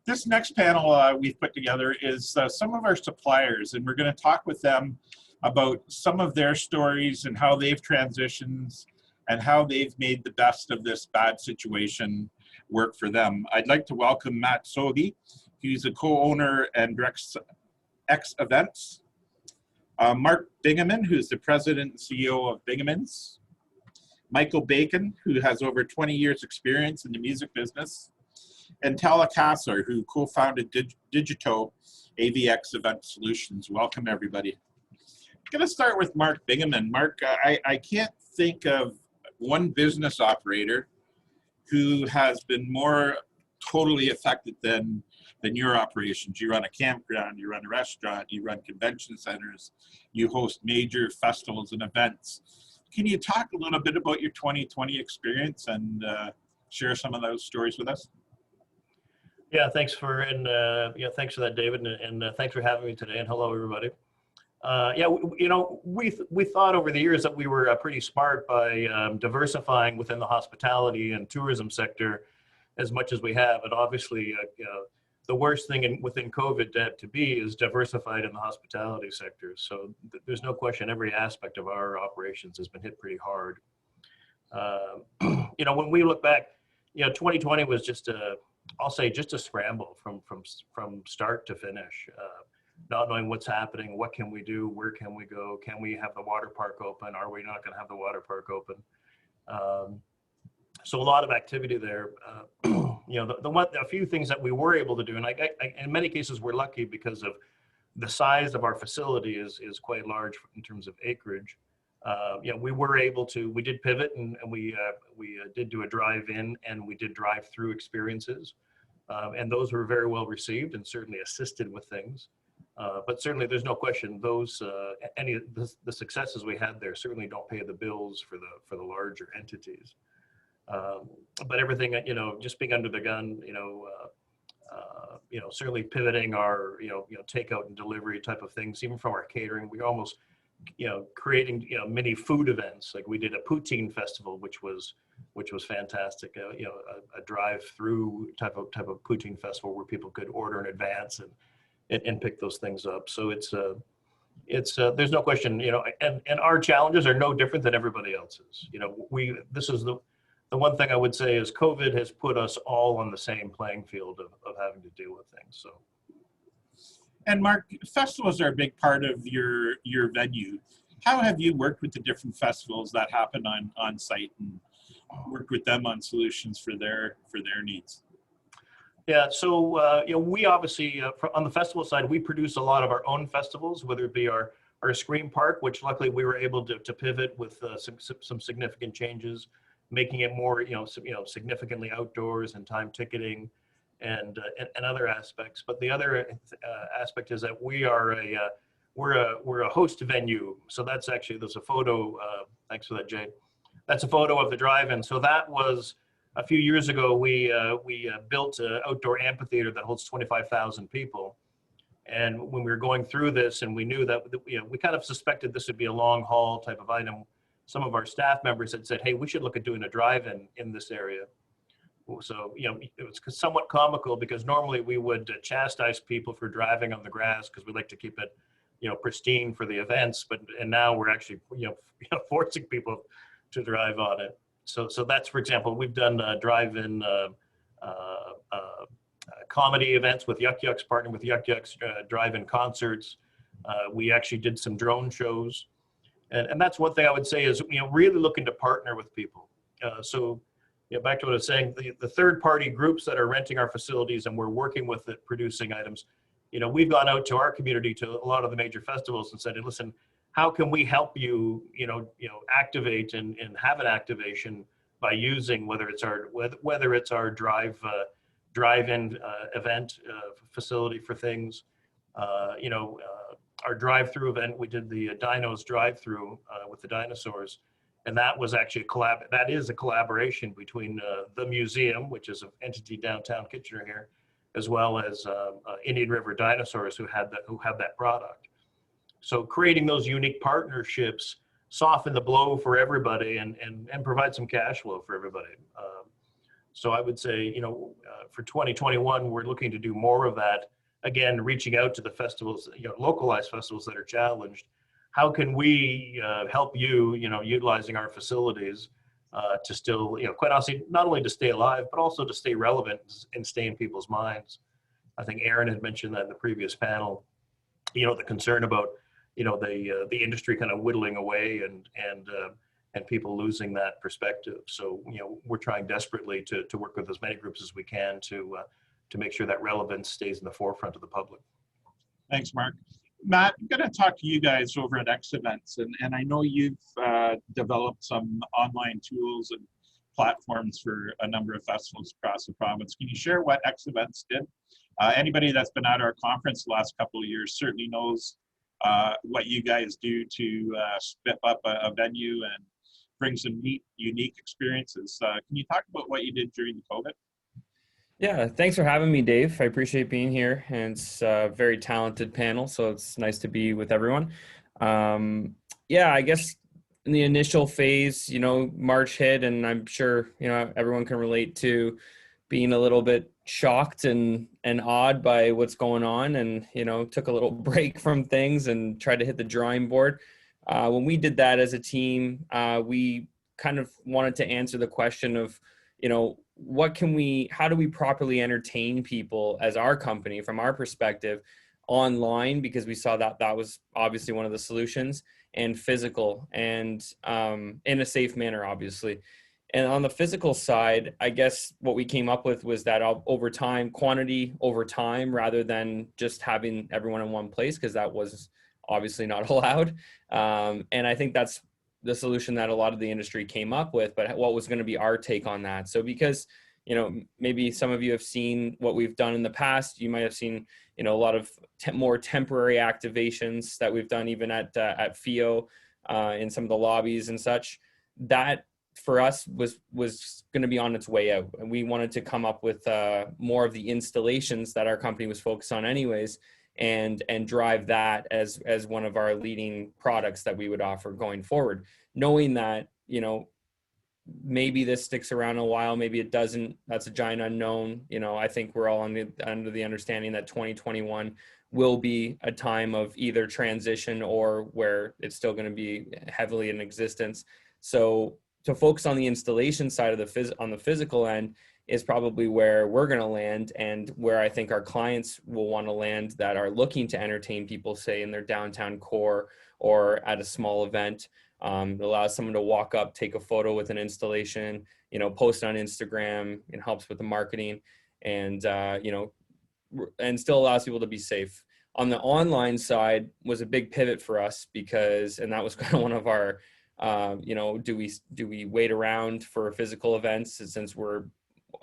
This next panel we've put together is some of our suppliers, and we're going to talk with them about some of their stories and how they've transitioned and how they've made the best of this bad situation work for them. I'd like to welcome Matt Sobhy. He's a co-owner and directs X Events. Mark Bingeman, who's the president and CEO of Bingeman's. Michael Bacon, who has over 20 years experience in the music business. And Tala, who co-founded Digito AVX Event Solutions. Welcome, everybody. I'm going to start with Mark Bingeman. Mark, I can't think of one business operator who has been more totally affected than your operations. You run a campground, you run a restaurant, you run convention centers, you host major festivals and events. Can you talk a little bit about your 2020 experience and share some of those stories with us? Yeah, thanks for thanks for that, David, and thanks for having me today. And hello, everybody. We thought over the years that we were pretty smart by diversifying within the hospitality and tourism sector as much as we have. And obviously, the worst thing within COVID to be is diversified in the hospitality sector. So there's no question every aspect of our operations has been hit pretty hard. When we look back, 2020 was just I'll say just a scramble from start to finish. Not knowing what's happening, what can we do, where can we go, can we have the water park open, are we not going to have the water park open? So a lot of activity there. A few things that we were able to do, and in many cases we're lucky because of the size of our facility is quite large in terms of acreage. We were able to, we did pivot and we did do a drive-in and we did drive-through experiences. And those were very well received and certainly assisted with things. But certainly there's no question those, any of the successes we had there certainly don't pay the bills for the larger entities. But everything, just being under the gun, certainly pivoting our, takeout and delivery type of things, even from our catering, we almost, creating, mini food events. Like we did a poutine festival, which was fantastic. A drive-through type of poutine festival where people could order in advance and pick those things up. So it's there's no question, and our challenges are no different than everybody else's. This is the one thing I would say is COVID has put us all on the same playing field of having to deal with things. So. And Mark, festivals are a big part of your venue. How have you worked with the different festivals that happen on site and worked with them on solutions for their needs? Yeah, so we obviously on the festival side, we produce a lot of our own festivals, whether it be our Scream Park, which luckily we were able to pivot with some significant changes, making it more significantly outdoors and time ticketing and other aspects. But the other aspect is that we're a host venue. So that's actually, there's a photo. Thanks for that, Jay. That's a photo of the drive-in. So that was a few years ago. We built an outdoor amphitheater that holds 25,000 people. And when we were going through this, and we knew that we kind of suspected this would be a long haul type of item, some of our staff members had said, "Hey, we should look at doing a drive-in in this area." So, it was somewhat comical because normally we would chastise people for driving on the grass because we like to keep it, pristine for the events. And now we're actually, forcing people to drive on it. So that's, for example, we've done drive-in comedy events with Yuck Yucks, partnering with Yuck Yucks, drive-in concerts. We actually did some drone shows. And that's one thing I would say is, really looking to partner with people. Back to what I was saying, the third-party groups that are renting our facilities and we're working with it, producing items, we've gone out to our community, to a lot of the major festivals and said, "Hey, listen, how can we help you, activate and have an activation by using whether it's our drive-in event facility for things, our drive-through event. We did the Dinos drive-through with the dinosaurs." And that was actually a collaboration between the museum, which is an entity downtown Kitchener here, as well as Indian River Dinosaurs, who have that product. So creating those unique partnerships soften the blow for everybody and provide some cash flow for everybody. So I would say, for 2021, we're looking to do more of that. Again, reaching out to the festivals, localized festivals that are challenged. How can we help you, utilizing our facilities to still, quite honestly, not only to stay alive, but also to stay relevant and stay in people's minds. I think Aaron had mentioned that in the previous panel, the concern about, the industry kind of whittling away and people losing that perspective. So, we're trying desperately to work with as many groups as we can to make sure that relevance stays in the forefront of the public. Thanks, Mark. Matt, I'm going to talk to you guys over at X Events, and I know you've developed some online tools and platforms for a number of festivals across the province. Can you share what X Events did? Anybody that's been at our conference the last couple of years certainly knows what you guys do to spip up a venue and bring some neat, unique experiences. Can you talk about what you did during COVID? Yeah, thanks for having me, Dave. I appreciate being here, and it's a very talented panel, so it's nice to be with everyone. Yeah, I guess in the initial phase, March hit, and I'm sure, everyone can relate to being a little bit shocked and awed by what's going on, and, took a little break from things and tried to hit the drawing board. When we did that as a team, we kind of wanted to answer the question of, how do we properly entertain people as our company from our perspective online, because we saw that was obviously one of the solutions, and physical, and in a safe manner, obviously. And on the physical side, I guess what we came up with was that over time, quantity over time, rather than just having everyone in one place, because that was obviously not allowed. And I think that's the solution that a lot of the industry came up with, but what was going to be our take on that? So because, maybe some of you have seen what we've done in the past, you might have seen, a lot of more temporary activations that we've done even at FEO in some of the lobbies and such. That for us was going to be on its way out. And we wanted to come up with more of the installations that our company was focused on anyways, and drive that as one of our leading products that we would offer going forward, knowing that, maybe this sticks around a while, maybe it doesn't. That's a giant unknown. I think we're all under the understanding that 2021 will be a time of either transition or where it's still going to be heavily in existence. So to focus on the installation side of on the physical end is probably where we're going to land, and where I think our clients will want to land that are looking to entertain people, say in their downtown core or at a small event. It allows someone to walk up, take a photo with an installation, post on Instagram. It helps with the marketing, and and still allows people to be safe. On the online side was a big pivot for us, and that was kind of one of our, do we wait around for physical events, since we're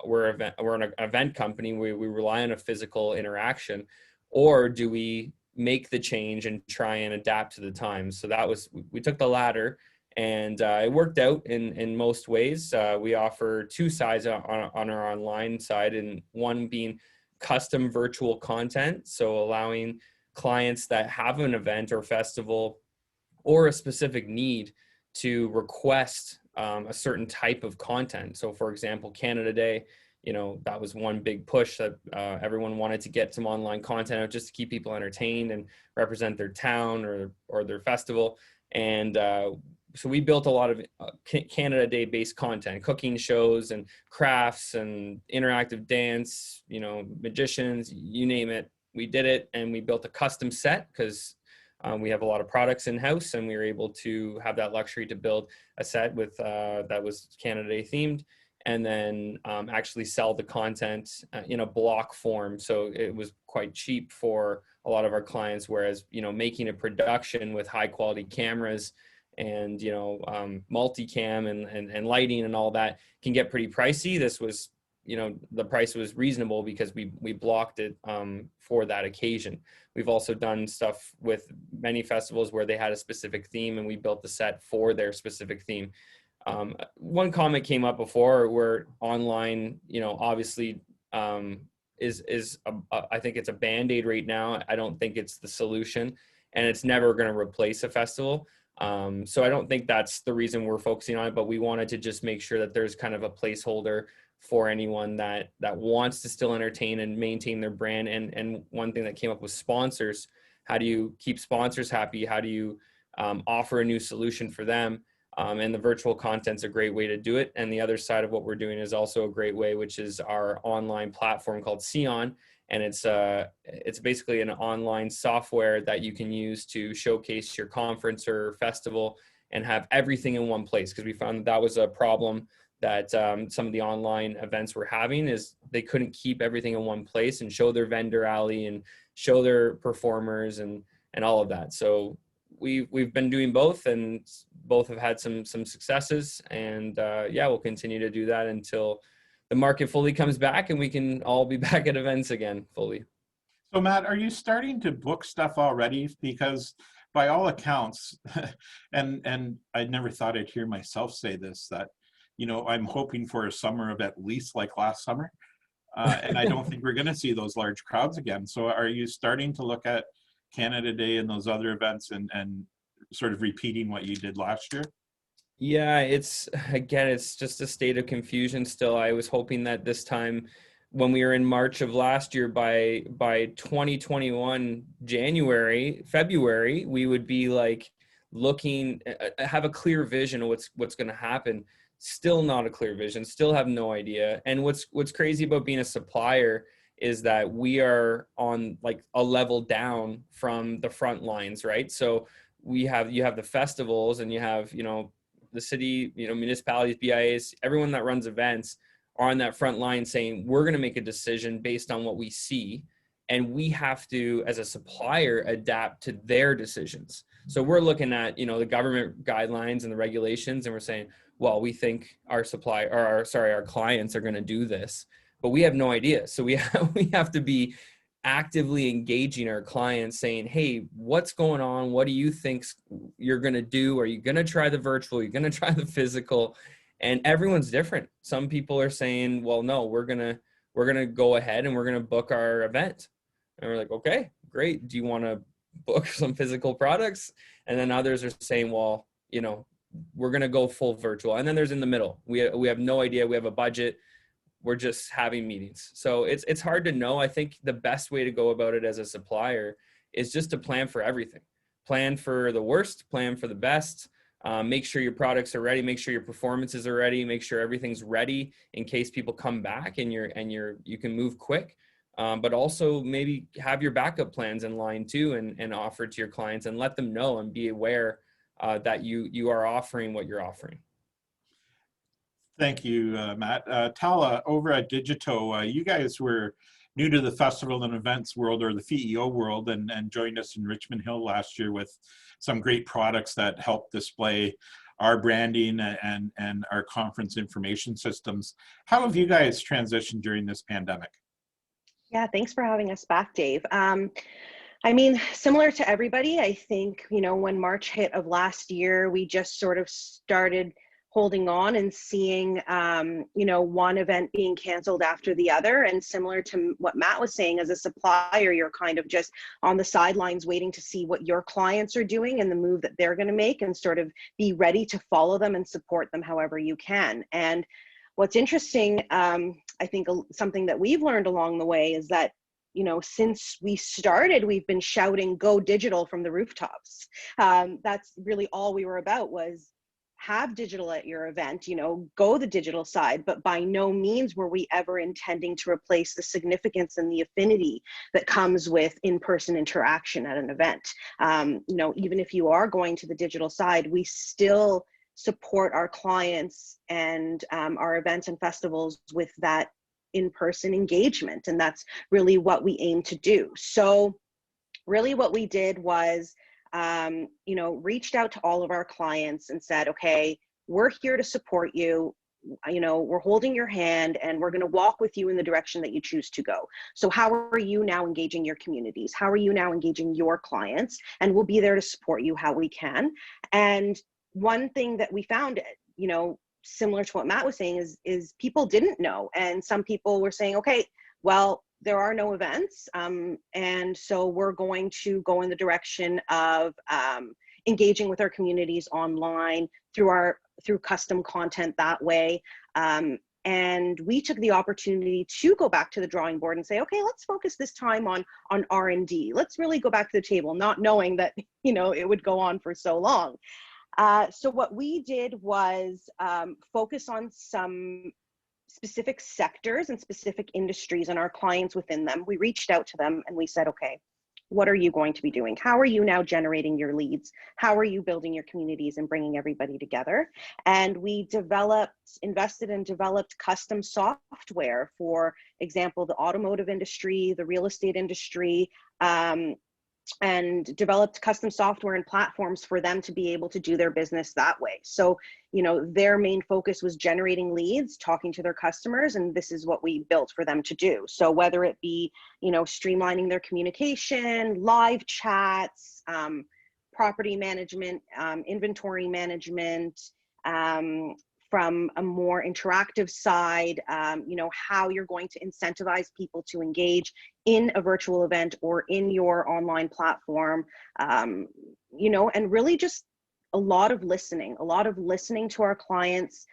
an event company, we rely on a physical interaction, or do we make the change and try and adapt to the times? So we took the latter, and it worked out in most ways. We offer two sides on our online side, and one being custom virtual content. So allowing clients that have an event or festival or a specific need to request a certain type of content. So for example, Canada Day, that was one big push that everyone wanted to get some online content out just to keep people entertained and represent their town or their festival. And so we built a lot of Canada Day based content, cooking shows and crafts and interactive dance, magicians, you name it. We did it, and we built a custom set because we have a lot of products in-house, and we were able to have that luxury to build a set with that was Canada Day themed, and then actually sell the content in a block form. So it was quite cheap for a lot of our clients, whereas, making a production with high quality cameras and, multicam and lighting and all that can get pretty pricey. This was, the price was reasonable because we blocked it for that occasion. We've also done stuff with many festivals where they had a specific theme, and we built the set for their specific theme. One comment came up before where online, obviously is I think it's a Band-Aid right now. I don't think it's the solution, and it's never going to replace a festival. So I don't think that's the reason we're focusing on it, but we wanted to just make sure that there's kind of a placeholder for anyone that wants to still entertain and maintain their brand. And one thing that came up was sponsors. How do you keep sponsors happy? How do you offer a new solution for them? And the virtual content's a great way to do it. And the other side of what we're doing is also a great way, which is our online platform called Xeon. And it's basically an online software that you can use to showcase your conference or festival and have everything in one place. Because we found that was a problem that some of the online events were having, is they couldn't keep everything in one place and show their vendor alley and show their performers and all of that. So we've been doing both, and both have had some successes, and yeah, we'll continue to do that until the market fully comes back and we can all be back at events again fully. So Matt, are you starting to book stuff already? Because by all accounts, and I never thought I'd hear myself say this, that, you know, I'm hoping for a summer of at least like last summer. And I don't think we're going to see those large crowds again. So are you starting to look at Canada Day and those other events and sort of repeating what you did last year? Yeah, it's just a state of confusion still. I was hoping that this time, when we were in March of last year, by 2021 February, we would be like looking, have a clear vision of what's going to happen. Still not a clear vision, still have no idea. And what's crazy about being a supplier is that we are on like a level down from the front lines, right? So you have the festivals, and you have, you know, the city, you know, municipalities, BIAs, everyone that runs events are on that front line saying, we're going to make a decision based on what we see. And we have to, as a supplier, adapt to their decisions. So we're looking at, you know, the government guidelines and the regulations, and we're saying, well, we think our clients are going to do this, but we have no idea. So we have to be actively engaging our clients, saying, hey, what's going on? What do you think you're going to do? Are you going to try the virtual? Are you going to try the physical? And everyone's different. Some people are saying, well, no, we're going to go ahead and we're going to book our event. And we're like, okay, great. Do you want to book some physical products? And then others are saying, well, you know, we're going to go full virtual. And then there's in the middle. We have no idea. We have a budget. We're just having meetings. So it's hard to know. I think the best way to go about it as a supplier is just to plan for everything. Plan for the worst, plan for the best. Make sure your products are ready. Make sure your performances are ready. Make sure everything's ready in case people come back and you can move quick. But also maybe have your backup plans in line too, and offer it to your clients and let them know and be aware that you are offering what you're offering. Thank you, Matt. Tala, over at Digito, you guys were new to the festival and events world, or the FEO world, and joined us in Richmond Hill last year with some great products that help display our branding and our conference information systems. How have you guys transitioned during this pandemic? Yeah, thanks for having us back, Dave. I mean, similar to everybody, I think, you know, when March hit of last year, we just sort of started holding on and seeing, you know, one event being canceled after the other. And similar to what Matt was saying, as a supplier, you're kind of just on the sidelines waiting to see what your clients are doing and the move that they're going to make, and sort of be ready to follow them and support them however you can. And what's interesting, I think something that we've learned along the way is that, you know, since we started, we've been shouting, go digital from the rooftops. That's really all we were about, was have digital at your event, you know, go the digital side, but by no means were we ever intending to replace the significance and the affinity that comes with in-person interaction at an event. You know, even if you are going to the digital side, we still support our clients and our events and festivals with that in-person engagement. And that's really what we aim to do. So really what we did was, you know, reached out to all of our clients and said, okay, we're here to support you. You know, we're holding your hand and we're going to walk with you in the direction that you choose to go. So how are you now engaging your communities? How are you now engaging your clients? And we'll be there to support you how we can. And one thing that we found, you know, similar to what Matt was saying, is people didn't know. And some people were saying, okay, well, there are no events. And so we're going to go in the direction of engaging with our communities online through custom content that way. And we took the opportunity to go back to the drawing board and say, okay, let's focus this time on R&D. Let's really go back to the table, not knowing that, you know, it would go on for so long. So what we did was focus on some specific sectors and specific industries and our clients within them. We reached out to them and we said, okay, what are you going to be doing? How are you now generating your leads? How are you building your communities and bringing everybody together? And we invested and developed custom software, for example, the automotive industry, the real estate industry, and developed custom software and platforms for them to be able to do their business that way. So, you know, their main focus was generating leads, talking to their customers, and this is what we built for them to do. So whether it be, you know, streamlining their communication, live chats, property management, inventory management, from a more interactive side, you know, how you're going to incentivize people to engage in a virtual event or in your online platform, you know, and really just a lot of listening to our clients,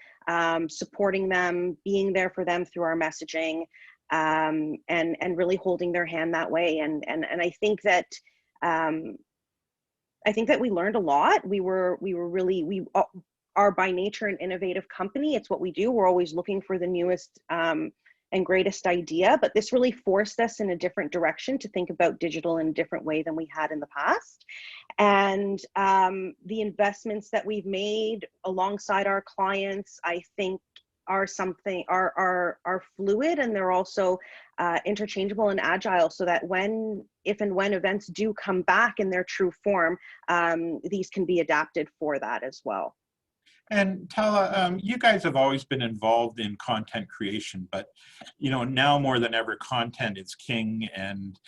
supporting them, being there for them through our messaging, and really holding their hand that way. And I think that, we learned a lot. We are by nature an innovative company. It's what we do. We're always looking for the newest and greatest idea, but this really forced us in a different direction to think about digital in a different way than we had in the past. And the investments that we've made alongside our clients, I think are fluid, and they're also interchangeable and agile, so that if and when events do come back in their true form, these can be adapted for that as well. And Tala, you guys have always been involved in content creation, but you know, now more than ever, content is king. And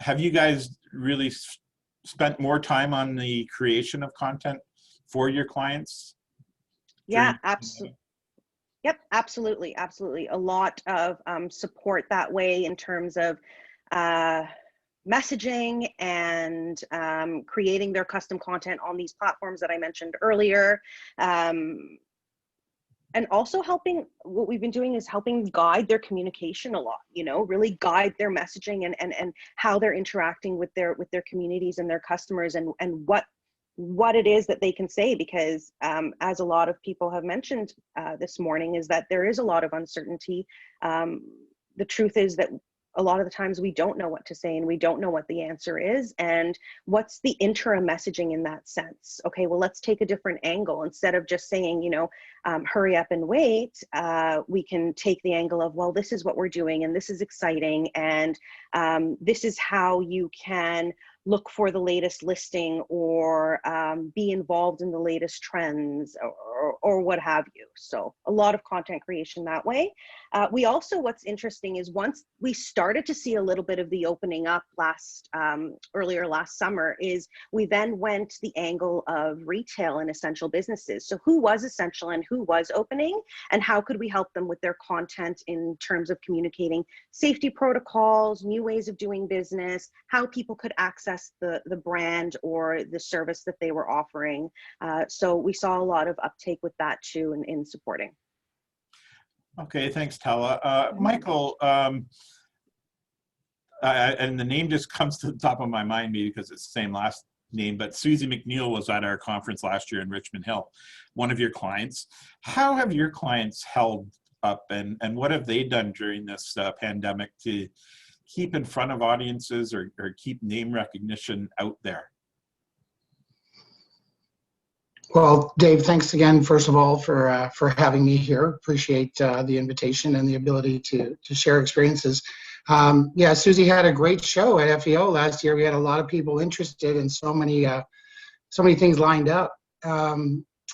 have you guys really spent more time on the creation of content for your clients? Yeah, absolutely. Yep, absolutely, absolutely. A lot of support that way in terms of messaging and creating their custom content on these platforms that I mentioned earlier. And also what we've been doing is helping guide their communication a lot, you know, really guide their messaging and how they're interacting with their communities and their customers, and what it is that they can say, because as a lot of people have mentioned this morning, is that there is a lot of uncertainty. The truth is that a lot of the times we don't know what to say and we don't know what the answer is. And what's the interim messaging in that sense? Okay, well, let's take a different angle. Instead of just saying, you know, hurry up and wait, we can take the angle of, well, this is what we're doing and this is exciting, and this is how you can look for the latest listing or be involved in the latest trends or what have you. So a lot of content creation that way. We also, what's interesting is once we started to see a little bit of the opening up earlier last summer, is we then went the angle of retail and essential businesses. So who was essential and who was opening, and how could we help them with their content in terms of communicating safety protocols, new ways of doing business, how people could access the brand or the service that they were offering. So we saw a lot of uptake with that too in supporting. Okay, thanks, Tala. Michael, and the name just comes to the top of my mind maybe because it's the same last name, but Susie McNeil was at our conference last year in Richmond Hill, one of your clients. How have your clients held up, and what have they done during this pandemic to keep in front of audiences or keep name recognition out there? Well, Dave, thanks again, first of all, for having me here. Appreciate the invitation and the ability to share experiences. Yeah, Susie had a great show at FEO last year. We had a lot of people interested and so many things lined up.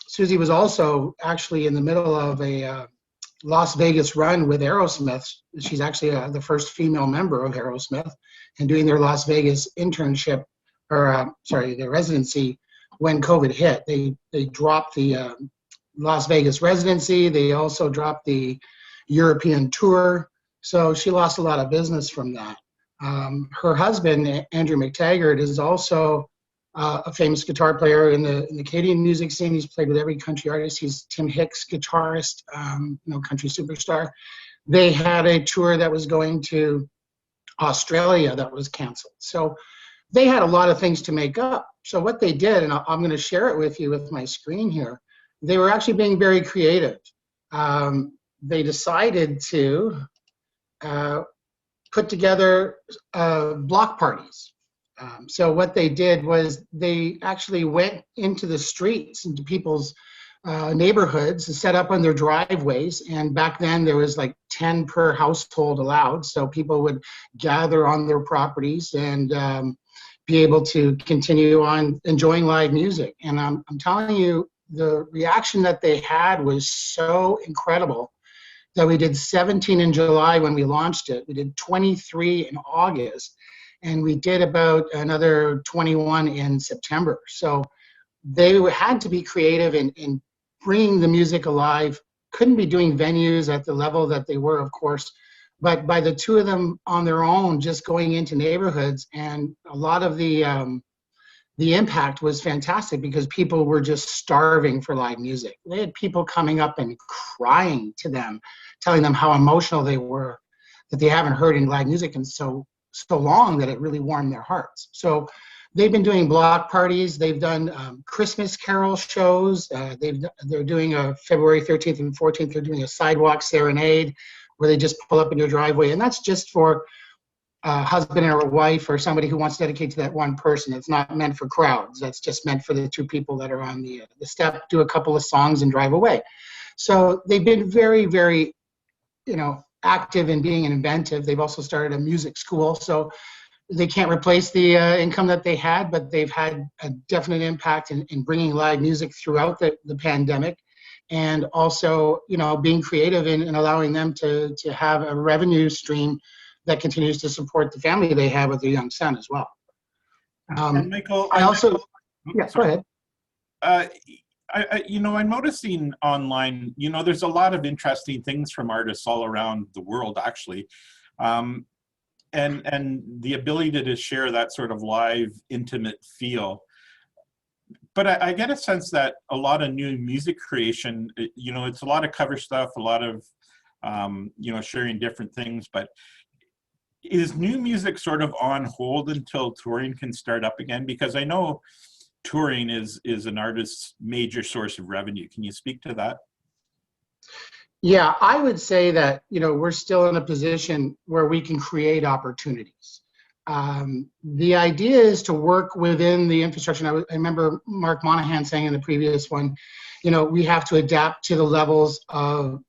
Susie was also actually in the middle of a Las Vegas run with Aerosmith. She's actually the first female member of Aerosmith, and doing their Las Vegas internship, or their residency when COVID hit. They dropped the Las Vegas residency. They also dropped the European tour. So she lost a lot of business from that. Her husband, Andrew McTaggart, is also a famous guitar player in the Canadian music scene. He's played with every country artist. He's Tim Hicks, guitarist, country superstar. They had a tour that was going to Australia that was canceled. So they had a lot of things to make up. So what they did, and I'm going to share it with you with my screen here, they were actually being very creative. They decided to put together block parties. So what they did was they actually went into the streets, into people's neighborhoods, and set up on their driveways. And back then there was like 10 per household allowed. So people would gather on their properties and be able to continue on enjoying live music. And I'm telling you, the reaction that they had was so incredible that we did 17 in July when we launched it. We did 23 in August, and we did about another 21 in September. So they had to be creative in bringing the music alive. Couldn't be doing venues at the level that they were, of course, but by the two of them on their own, just going into neighborhoods, and a lot of the impact was fantastic because people were just starving for live music. They had people coming up and crying to them, telling them how emotional they were, that they haven't heard any live music in so long that it really warmed their hearts. So they've been doing block parties. They've done Christmas carol shows. They're doing a February 13th and 14th. They're doing a sidewalk serenade where they just pull up in your driveway, and that's just for a husband or a wife or somebody who wants to dedicate to that one person. It's not meant for crowds. That's just meant for the two people that are on the step, do a couple of songs and drive away. So they've been very, very, active in being inventive. They've also started a music school. So they can't replace the income that they had, but they've had a definite impact in bringing live music throughout the pandemic, and also, being creative in allowing them to have a revenue stream that continues to support the family they have with their young son as well. And Michael, Yeah, go ahead. I'm noticing online, there's a lot of interesting things from artists all around the world, actually. And the ability to share that sort of live, intimate feel. But I get a sense that a lot of new music creation, it's a lot of cover stuff, a lot of, sharing different things, but is new music sort of on hold until touring can start up again? Because I know touring is an artist's major source of revenue. Can you speak to that? Yeah, I would say that, we're still in a position where we can create opportunities. The idea is to work within the infrastructure. I remember Mark Monahan saying in the previous one, we have to adapt to the levels of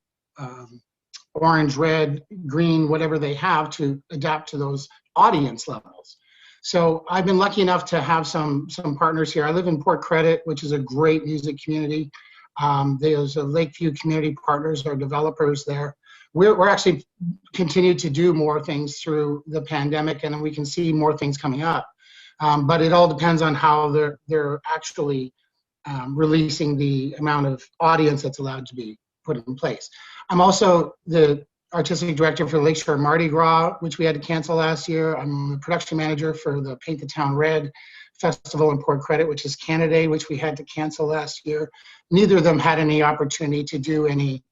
orange, red, green, whatever they have, to adapt to those audience levels. So I've been lucky enough to have some partners here. I live in Port Credit, which is a great music community. There's a Lakeview Community Partners, our developers there. We're actually continued to do more things through the pandemic, and we can see more things coming up. But it all depends on how they're actually releasing the amount of audience that's allowed to be put in place. I'm also the artistic director for Lakeshore Mardi Gras, which we had to cancel last year. I'm the production manager for the Paint the Town Red Festival in Port Credit, which is Canada Day, which we had to cancel last year. Neither of them had any opportunity to do any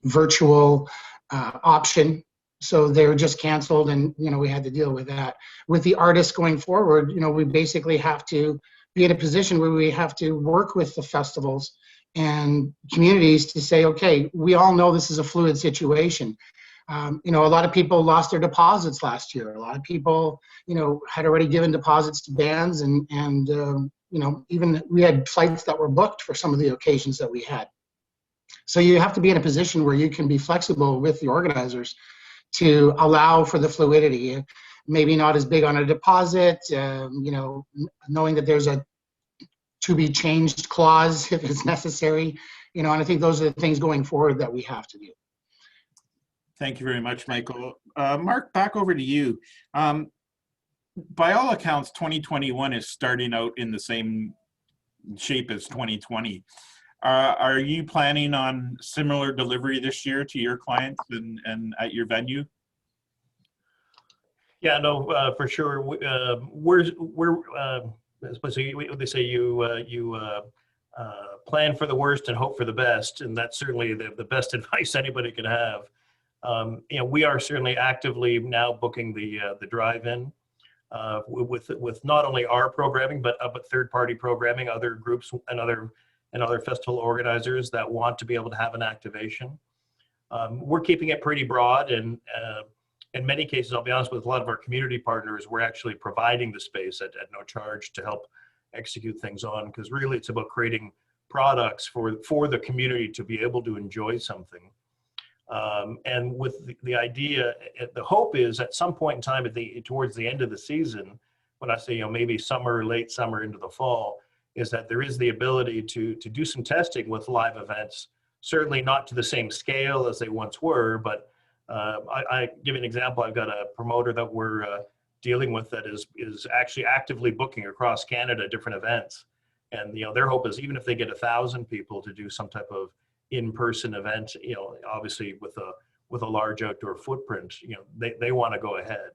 virtual option, so they were just canceled, and we had to deal with that. With the artists going forward, we basically have to be in a position where we have to work with the festivals and communities to say, okay, we all know this is a fluid situation. A lot of people lost their deposits last year. A lot of people, had already given deposits to bands, and even we had flights that were booked for some of the occasions that we had. So you have to be in a position where you can be flexible with the organizers to allow for the fluidity. Maybe not as big on a deposit, knowing that there's a to be changed clause if it's necessary, and I think those are the things going forward that we have to do. Thank you very much, Michael. Mark, back over to you. By all accounts, 2021 is starting out in the same shape as 2020. Are you planning on similar delivery this year to your clients and at your venue? Yeah, no, for sure. We're So they say you plan for the worst and hope for the best, and that's certainly the best advice anybody can have. We are certainly actively now booking the drive-in with not only our programming but third-party programming, other groups and other festival organizers that want to be able to have an activation. We're keeping it pretty broad, and in many cases, I'll be honest, with a lot of our community partners, we're actually providing the space at no charge to help execute things on, because really it's about creating products for the community to be able to enjoy something. And with the idea, the hope is at some point in time towards the end of the season, when I say maybe summer, late summer into the fall, is that there is the ability to do some testing with live events. Certainly not to the same scale as they once were, but I give you an example. I've got a promoter that we're dealing with that is actually actively booking across Canada different events, and their hope is even if they get 1,000 people to do some type of in-person event, obviously with a large outdoor footprint, they want to go ahead.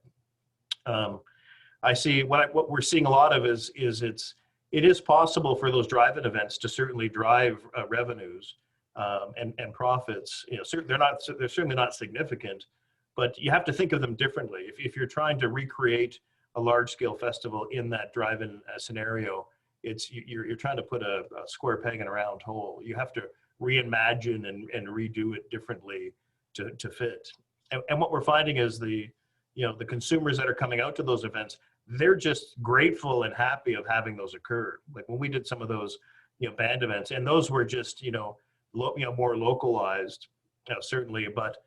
I see what we're seeing a lot of is it is possible for those drive-in events to certainly drive revenues and profits. They're certainly not significant, but you have to think of them differently. If you're trying to recreate a large-scale festival in that drive-in scenario, you're trying to put a square peg in a round hole. You have to reimagine and redo it differently to fit. And what we're finding is the consumers that are coming out to those events, they're just grateful and happy of having those occur. Like when we did some of those band events, and those were just more localized, certainly, but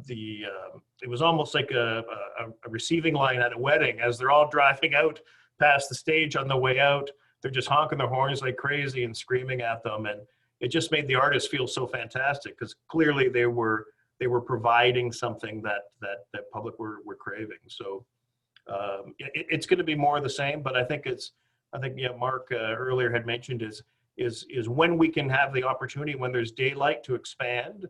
it was almost like a receiving line at a wedding. As they're all driving out past the stage on the way out, they're just honking their horns like crazy and screaming at them, and it just made the artists feel so fantastic, because clearly they were providing something that public were craving. So it's going to be more of the same, but I think Mark earlier had mentioned is when we can have the opportunity, when there's daylight, to expand,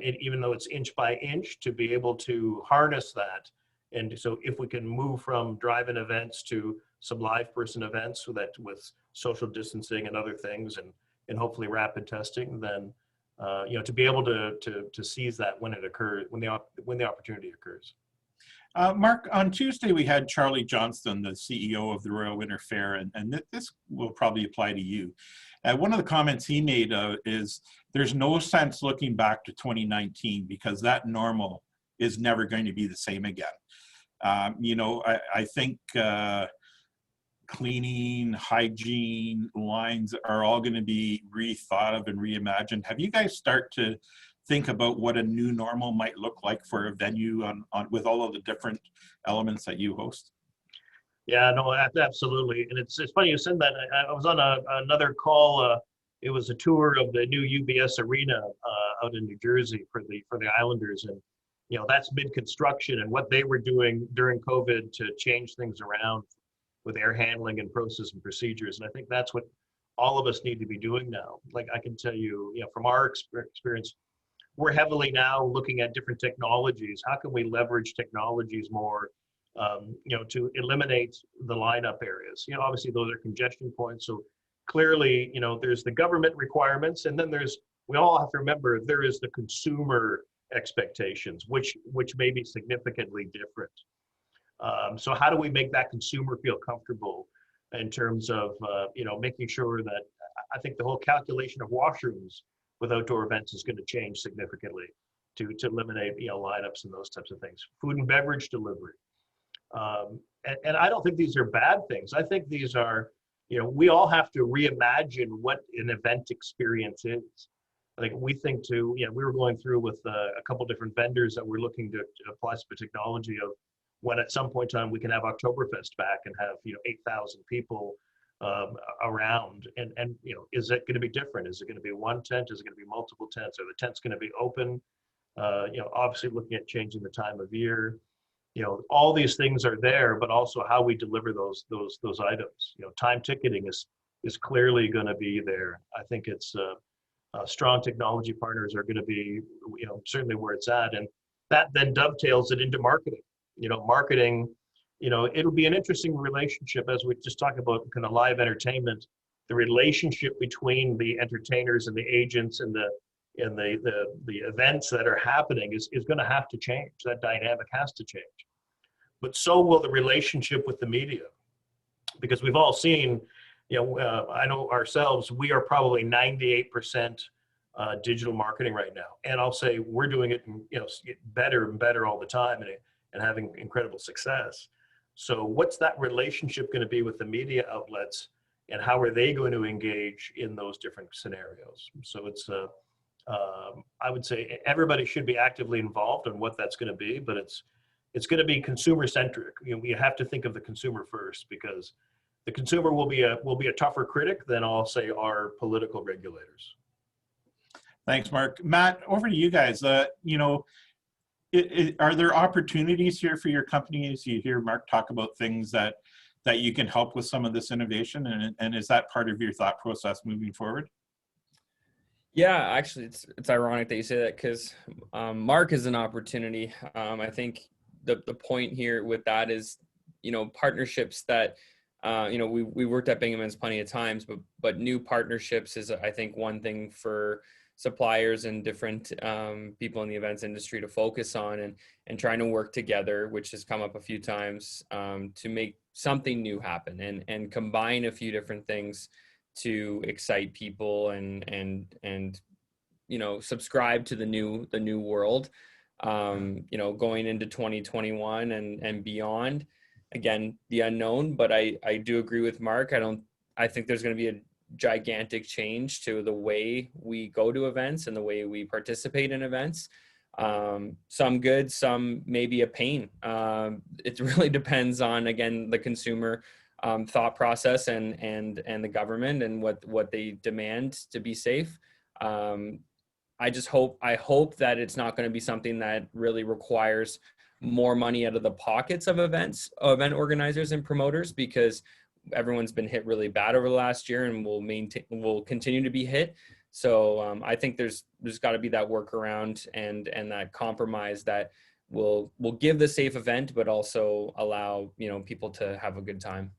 even though it's inch by inch, to be able to harness that. And so if we can move from drive-in events to some live person events, so that with social distancing and other things, and hopefully rapid testing, then to be able to seize that when it occurs, when the opportunity occurs. Mark, on Tuesday we had Charlie Johnston, the CEO of the Royal Winter Fair, and this will probably apply to you. One of the comments he made is there's no sense looking back to 2019 because that normal is never going to be the same again. I think cleaning, hygiene, lines are all going to be rethought of and reimagined. Have you guys start to think about what a new normal might look like for a venue with all of the different elements that you host? Yeah, no, absolutely. And it's funny you said that. I was on another call. It was a tour of the new UBS Arena out in New Jersey for the Islanders, and that's mid-construction, and what they were doing during COVID to change things around with air handling and process and procedures. And I think that's what all of us need to be doing now. Like I can tell you, from our experience, we're heavily now looking at different technologies. How can we leverage technologies more, to eliminate the lineup areas? Obviously those are congestion points. So clearly, there's the government requirements, and then we all have to remember there is the consumer expectations, which may be significantly different. So how do we make that consumer feel comfortable in terms of, making sure that, I think the whole calculation of washrooms with outdoor events is going to change significantly to eliminate, lineups and those types of things. Food and beverage delivery. And I don't think these are bad things. I think these are, we all have to reimagine what an event experience is. I think we think we were going through with a couple different vendors that we're looking to apply some technology of when at some point in time we can have Oktoberfest back and have 8,000 people around, and is it going to be different? Is it going to be one tent? Is it going to be multiple tents? Are the tents going to be open? Obviously looking at changing the time of year. All these things are there, but also how we deliver those items. Time ticketing is clearly going to be there. I think it's strong technology partners are going to be certainly where it's at, and that then dovetails it into marketing. Marketing it'll be an interesting relationship as we just talk about kind of live entertainment. The relationship between the entertainers and the agents and the events that are happening is going to have to change. That dynamic has to change. But so will the relationship with the media, because we've all seen, I know ourselves, we are probably 98% digital marketing right now. And I'll say we're doing it, better and better all the time and having incredible success. So what's that relationship going to be with the media outlets, and how are they going to engage in those different scenarios? So it's, I would say everybody should be actively involved in what that's going to be, but it's going to be consumer centric. We have to think of the consumer first, because the consumer will be a tougher critic than, I'll say, our political regulators. Thanks, Mark. Matt, over to you guys. Are there opportunities here for your company as you hear Mark talk about things that you can help with some of this innovation, and is that part of your thought process moving forward? Yeah, actually, it's ironic that you say that, because Mark is an opportunity. I think the point here with that is, partnerships that, we worked at Bingeman's plenty of times, but new partnerships is, I think, one thing for suppliers and different people in the events industry to focus on, and trying to work together, which has come up a few times, to make something new happen and combine a few different things to excite people and subscribe to the new world, going into 2021 and beyond. Again, the unknown, but I do agree with Mark. I think there's going to be a gigantic change to the way we go to events and the way we participate in events. Some good, some maybe a pain. It really depends on, again, the consumer thought process and the government and what they demand to be safe. I hope that it's not going to be something that really requires more money out of the pockets of event organizers and promoters, because everyone's been hit really bad over the last year and will continue to be hit. So I think there's got to be that workaround and that compromise that will give the safe event, but also allow people to have a good time.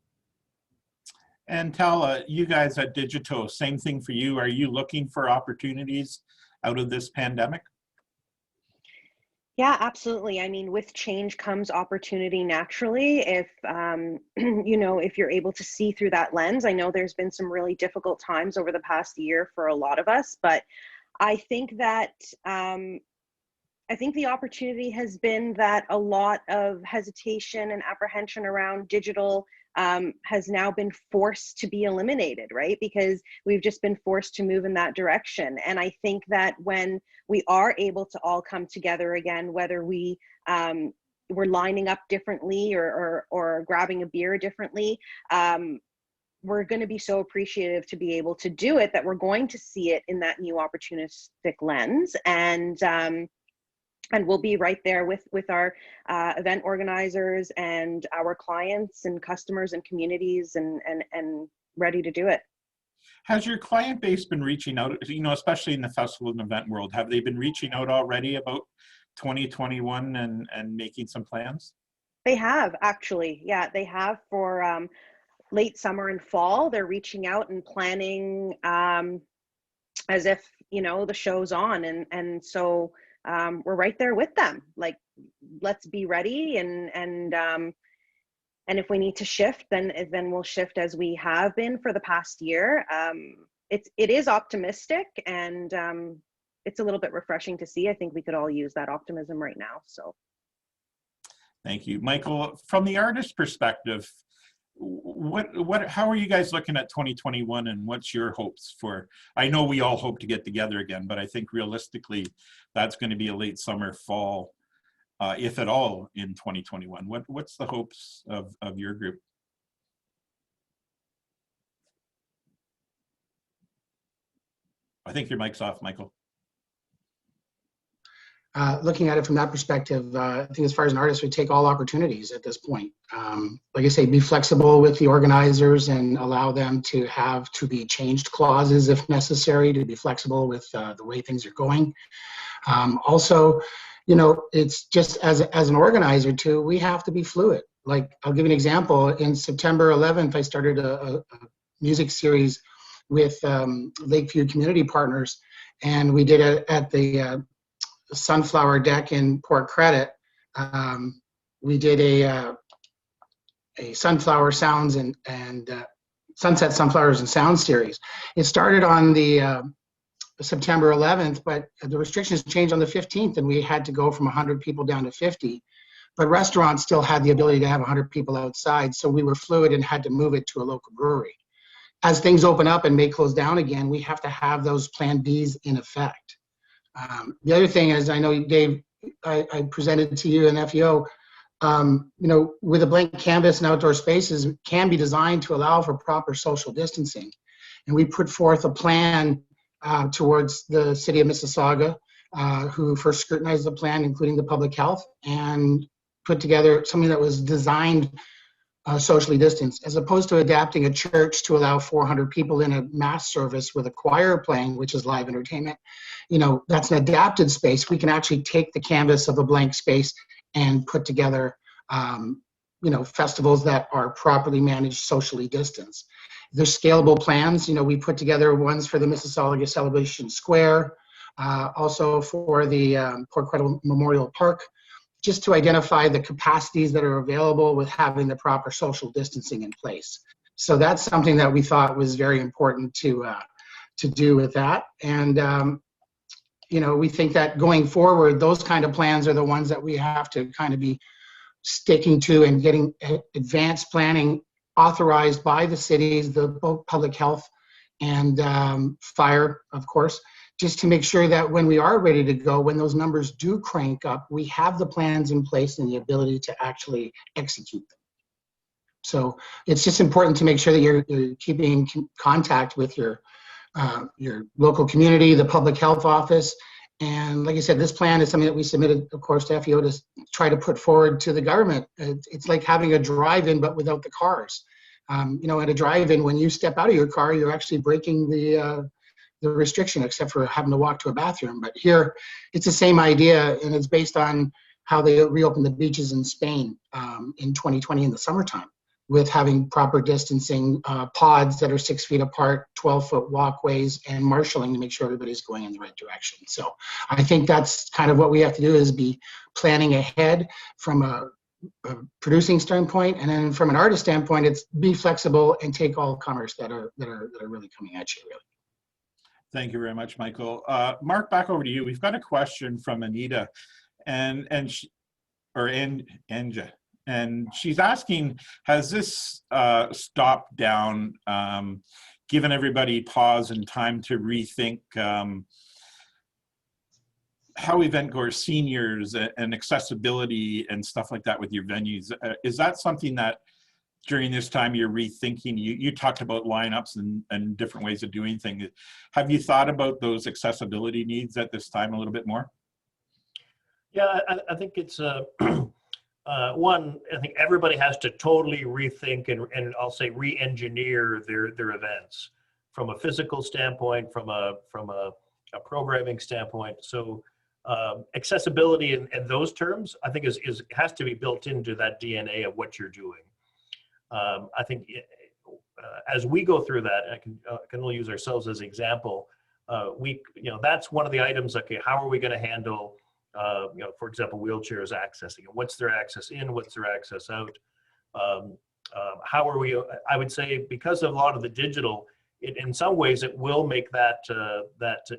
And Tala, you guys at Digito, same thing for you. Are you looking for opportunities out of this pandemic? Yeah, absolutely. I mean, with change comes opportunity naturally. If, if you're able to see through that lens. I know there's been some really difficult times over the past year for a lot of us, but I think that, I think the opportunity has been that a lot of hesitation and apprehension around digital has now been forced to be eliminated, right? Because we've just been forced to move in that direction. And I think that when we are able to all come together again, whether we're lining up differently or grabbing a beer differently, we're going to be so appreciative to be able to do it, that we're going to see it in that new opportunistic lens. And we'll be right there with our event organizers and our clients and customers and communities and ready to do it. Has your client base been reaching out, especially in the festival and event world? Have they been reaching out already about 2021 and making some plans? They have, actually. Yeah, they have for late summer and fall. They're reaching out and planning as if, the show's on. And so we're right there with them. Like, let's be ready, and if we need to shift, then we'll shift as we have been for the past year. It is optimistic, and it's a little bit refreshing to see. I think we could all use that optimism right now. So, thank you, Michael. From the artist perspective, how are you guys looking at 2021, and what's your hopes for? I know we all hope to get together again, but I think realistically that's going to be a late summer, fall, if at all, in 2021. What's the hopes of your group? I think your mic's off, Michael. Looking at it from that perspective, I think as far as an artist, we take all opportunities at this point. Like I say, be flexible with the organizers and allow them to have to be changed clauses if necessary, to be flexible with the way things are going. Also, it's just as an organizer too, we have to be fluid. like, I'll give you an example. In September 11th, I started a music series with Lakeview Community Partners, and we did it at the Sunflower Deck in Port Credit. We did a Sunflower Sounds and Sunset Sunflowers and Sound series. It started on the September 11th, but the restrictions changed on the 15th, and we had to go from 100 people down to 50. But restaurants still had the ability to have 100 people outside, so we were fluid and had to move it to a local brewery. As things open up and may close down again, we have to have those Plan Bs in effect. The other thing is, I know, Dave, I presented to you in FEO, with a blank canvas and outdoor spaces can be designed to allow for proper social distancing. And we put forth a plan towards the city of Mississauga, who first scrutinized the plan, including the public health, and put together something that was designed socially distanced, as opposed to adapting a church to allow 400 people in a mass service with a choir playing, which is live entertainment. That's an adapted space. We can actually take the canvas of a blank space and put together, festivals that are properly managed, socially distanced. There's scalable plans. We put together ones for the Mississauga Celebration Square, also for the Port Credit Memorial Park, just to identify the capacities that are available with having the proper social distancing in place. So that's something that we thought was very important to do with that. And we think that going forward, those kind of plans are the ones that we have to kind of be sticking to and getting advanced planning authorized by the cities, both public health and fire, of course, just to make sure that when we are ready to go, when those numbers do crank up, we have the plans in place and the ability to actually execute them. So it's just important to make sure that you're keeping contact with your local community, the public health office. And like I said, this plan is something that we submitted, of course, to FEO to try to put forward to the government. It's like having a drive-in, but without the cars. At a drive-in, when you step out of your car, you're actually breaking the restriction, except for having to walk to a bathroom. But here, it's the same idea, and it's based on how they reopened the beaches in Spain in 2020 in the summertime, with having proper distancing, pods that are 6 feet apart, 12-foot walkways, and marshaling to make sure everybody's going in the right direction. So I think that's kind of what we have to do, is be planning ahead from a producing standpoint, and then from an artist standpoint, it's be flexible and take all comers that are really coming at you, really. Thank you very much, Michael. Mark, back over to you. We've got a question from Anita, Anja, and she's asking, has this stopped down, given everybody pause and time to rethink how eventgoers, seniors, and accessibility and stuff like that with your venues? Is that something that during this time you're rethinking? You talked about lineups and different ways of doing things. Have you thought about those accessibility needs at this time a little bit more? Yeah, I think it's one, I think everybody has to totally rethink and I'll say re-engineer their events from a physical standpoint, from a programming standpoint. So accessibility in those terms, I think has to be built into that DNA of what you're doing. I think as we go through that, I can only use ourselves as an example. That's one of the items. Okay, how are we going to handle, for example, wheelchairs accessing? What's their access in? What's their access out? How are we? I would say because of a lot of the digital, in some ways, it will make that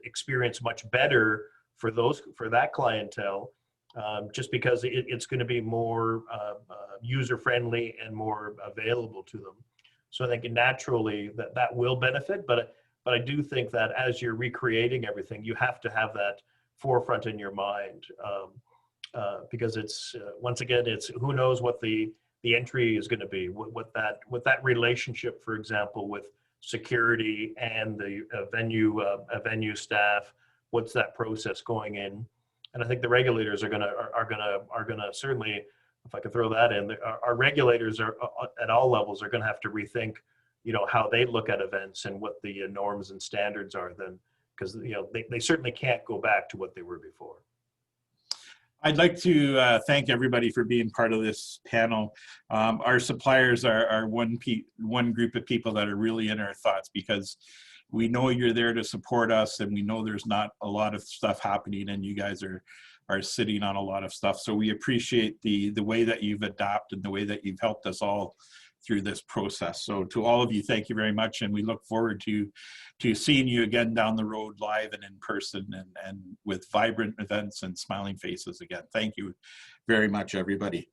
experience much better for that clientele. Just because it's going to be more user-friendly and more available to them. So I think naturally that will benefit, but I do think that as you're recreating everything, you have to have that forefront in your mind, because it's once again, it's who knows what the entry is going to be, what that relationship, for example, with security and the venue staff, what's that process going in. And I think the regulators are gonna certainly, if I could throw that in, our regulators are at all levels are gonna have to rethink, how they look at events and what the norms and standards are then, because they certainly can't go back to what they were before. I'd like to thank everybody for being part of this panel. Our suppliers are one group of people that are really in our thoughts, because we know you're there to support us, and we know there's not a lot of stuff happening, and you guys are sitting on a lot of stuff. So we appreciate the way that you've adapted, the way that you've helped us all through this process. So to all of you, thank you very much, and we look forward to seeing you again down the road, live and in person, and with vibrant events and smiling faces again. Thank you very much, everybody.